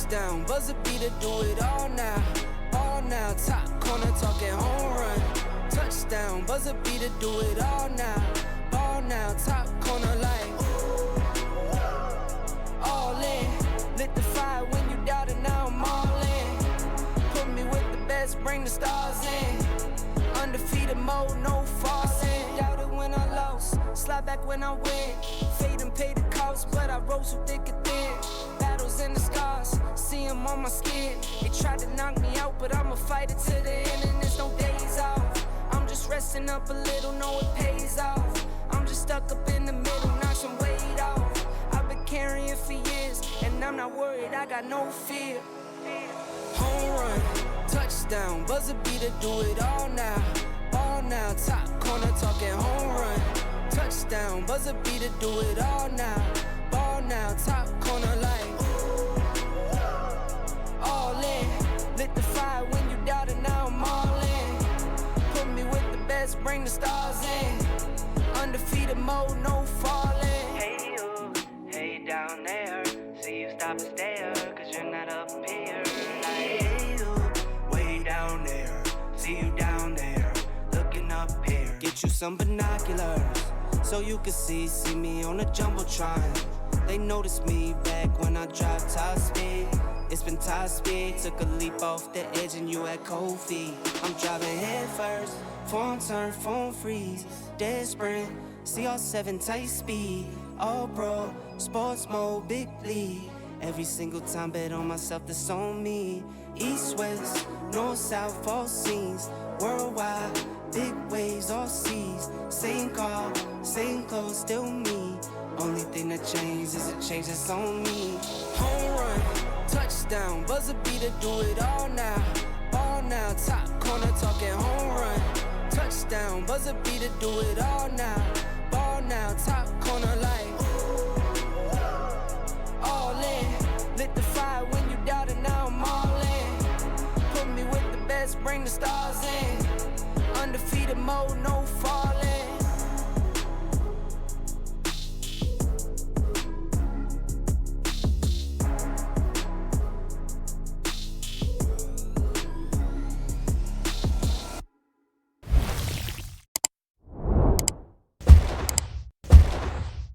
Touchdown, buzzer beater, do it all now. All now, top corner talking home run. Touchdown, buzzer beater, do it all now. All now, top corner like all in. Lit the fire when you doubted, now I'm all in. Put me with the best, bring the stars in. Undefeated mode, no falling. Doubted when I lost, slide back when I win. Fade and pay the cost, but I rose so thick and thin. Battles and the scars, see them on my skin. They tried to knock me out, but I'ma fight it to the end, and there's no days off. I'm just resting up a little, know it pays off. I'm just stuck up in the middle, knock some weight off. I've been carrying for years, and I'm not worried, I got no fear. Home run, touchdown, buzzer beater, do it all now. All now, top corner talking home run. Touchdown, buzzer beater, do it all now. Ball now, top corner like all in. Lit the fire when you doubted, now I'm all in. Put me with the best, bring the stars in. Undefeated mode, no falling. Hey you, hey down there. See you stop and stare, cause you're not up here. Like hey you, way down there. See you down there, looking up here. Get you some binoculars, so you can see me on the Jumbotron. They noticed me back when I dropped top speed. It's been top speed, took a leap off the edge and you had cold feet. I'm driving head first, phone turn, phone freeze. Dead sprint, CR7 tight speed. All pro, sports mode, big lead. Every single time bet on myself, that's on me. East, west, north, south, all scenes. Worldwide, big waves, all seas. Same car, same clothes, still me. Only thing that changed is a change that's on me. Home run, touchdown, buzzer beater, do it all now. All now, top corner talking home run. Touchdown, buzzer beater, do it all now. Ball now, top corner like all in. Lit the fire when you doubted, now I'm all in. Put me with the best, bring the stars in. Undefeated mode, no falling.